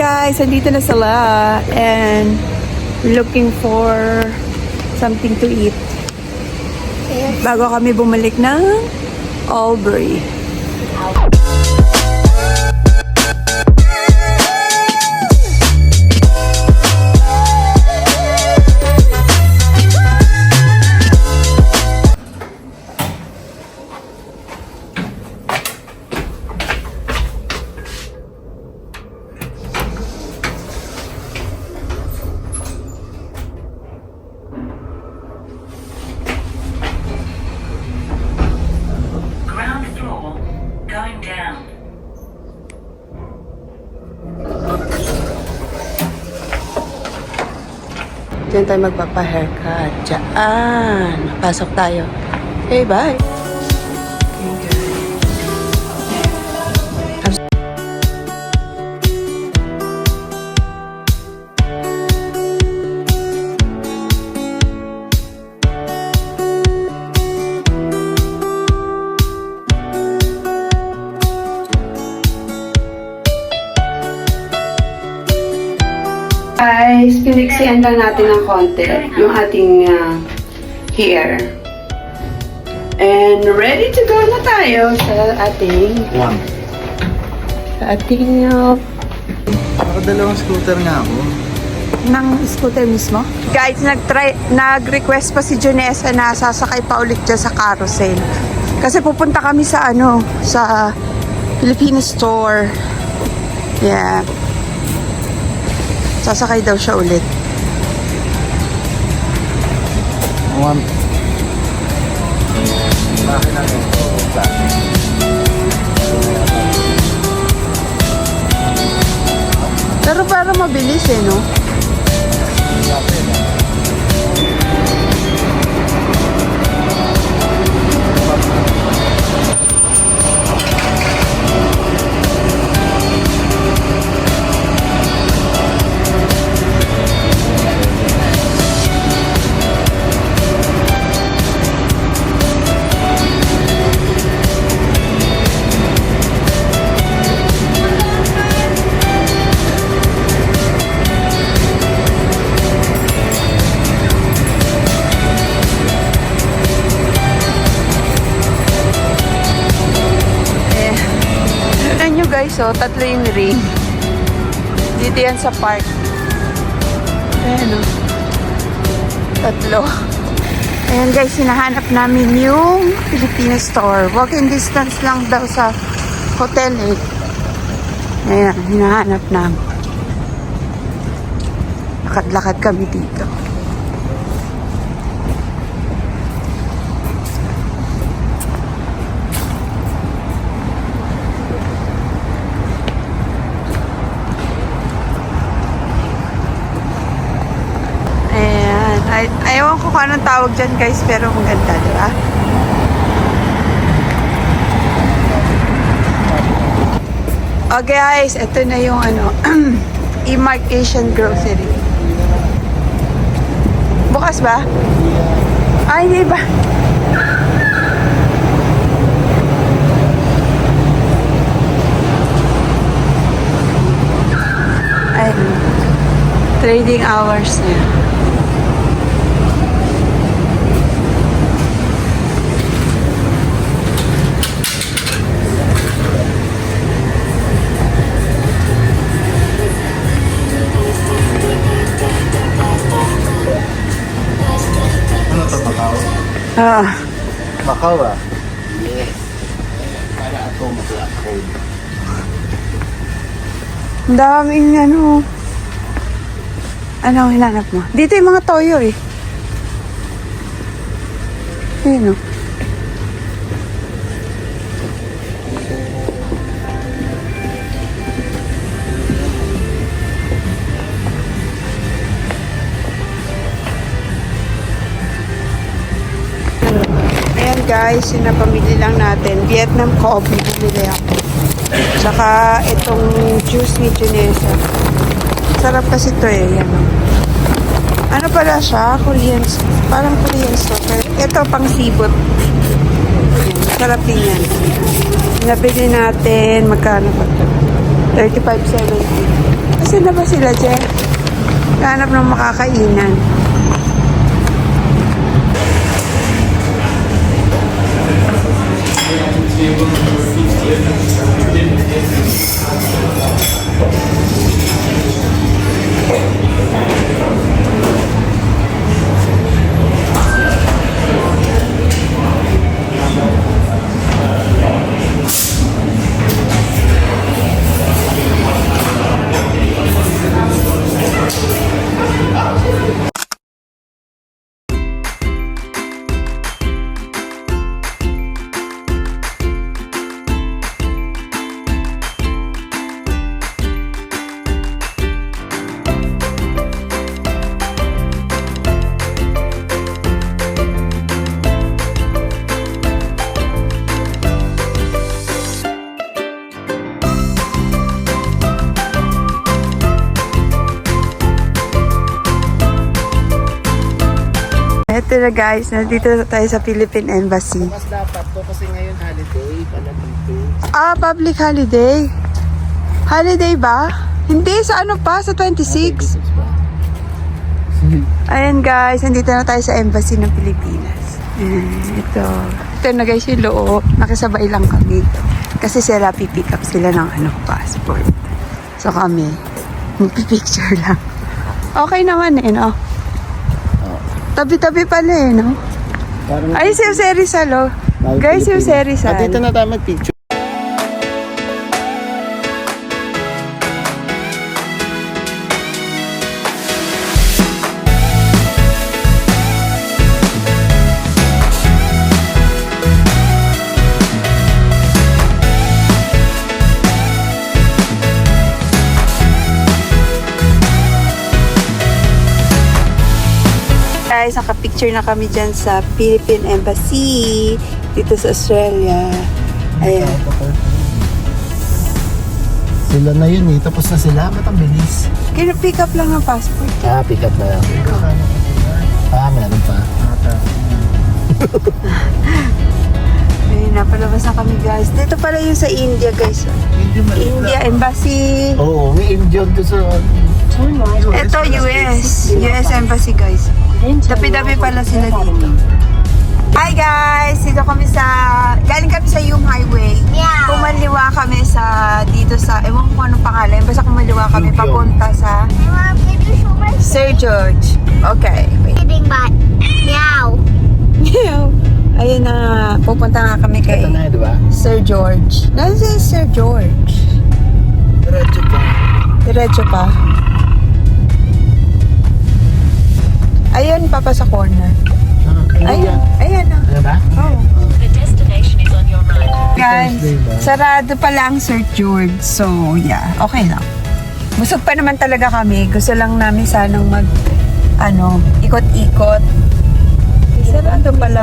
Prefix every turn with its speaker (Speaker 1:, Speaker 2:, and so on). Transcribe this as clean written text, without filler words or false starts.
Speaker 1: guys, andito na sila and looking for something to eat. Bago kami bumalik ng Albury.
Speaker 2: Going down.
Speaker 1: Diyan tayo magpapa-haircut. Diyan. Pasok tayo. Okay, bye. Guys, piniksian lang natin ng konti yung ating hair. And ready to go na tayo sa ating
Speaker 3: Nakadalawang scooter nga ako.
Speaker 1: ng scooter mismo. Guys, nag-request pa si Junessa na sasakay pa ulit dyan sa carousel. Kasi pupunta kami sa sa Filipino store. Yeah. Sasakay daw siya ulit. Pero para mabilis no? Guys, so tatlo yung ring. Dito yan sa park. Ayan o. Tatlo. Ayan guys, hinahanap namin yung Filipino store. Walking distance lang daw sa hotel eh. Ayan, hinahanap namin. Lakad-lakad kami dito. Ayaw ko kung anong tawag dyan guys, pero maganda, di ba? Okay guys, ito na yung E-Mart Asian Grocery. Bukas ba? Ay, hindi ba? Ay, trading hours na yun.
Speaker 3: Macau ah? Yes. Para ako mag-upload.
Speaker 1: Ang daming Anong hinanap mo? Dito yung mga toyo eh. Ayun o. Guys, yung napamili lang natin. Vietnam coffee, bumili ako. Tsaka itong juice ni Junessa. Sarap kasi ito eh. Yan. Ano pala siya? Korean. Parang Korean store. Ito pang sibot. Yan. Sarap din yan. Nabili natin. Magkano ba ito? 35.70. Kasi na ba sila, Je? Hanap ng makakainan. Ito na guys, nandito na tayo sa Philippine Embassy.
Speaker 3: Mas dapat to kasi ngayon holiday pala dito.
Speaker 1: Ah, public holiday. Holiday ba? Hindi, sa ano pa? Sa 26. Ayan guys, nandito na tayo sa Embassy ng Pilipinas. Ito. Ito na guys yung loob. Nakisabay lang kami. Kasi sila pipick up sila ng passport. So kami, magpipicture lang. Okay naman eh, no? Tabi-tabi pala eh, no? Ay, si Jose Rizal, oh. Guys, si Jose Rizal.
Speaker 3: Dito na tayo mag-picture.
Speaker 1: Guys, nakapicture na kami dyan sa Philippine Embassy dito sa Australia. Ayan.
Speaker 3: Sila na yun eh. Tapos na sila. Ba't ang bilis?
Speaker 1: Pick up lang ng passport.
Speaker 3: Ah, pick up na lang. Ah, meron pa.
Speaker 1: Ayun, napalabas na kami guys. Dito pala yung sa India guys. India Embassy.
Speaker 3: Oo, may Indian to sa...
Speaker 1: Ito US. US Embassy guys. Dapi-dapi pala sila dito. Hi guys! Dito kami sa... Galing kami sa Hume Highway. Kumaliwa kami sa... Dito sa... Ewan ko anong pangalan. Basta kumaliwa kami papunta sa... Sir George. Okay. Wait.
Speaker 2: Meow.
Speaker 1: Ayun na. Pupunta nga kami kay
Speaker 3: Ito na, di ba?
Speaker 1: Sir George. Nasaan si Sir George?
Speaker 3: Diretso pa.
Speaker 1: Diretso pa. Ayun, papa sa corner. Ayun. Ayan na.
Speaker 3: Ano ba?
Speaker 1: Oh.
Speaker 2: The destination is on your right.
Speaker 1: Guys, sarado pala ang Sir George. So, yeah. Okay lang. Busog pa naman talaga kami. Gusto lang namin sanang ikot-ikot. Sarado pala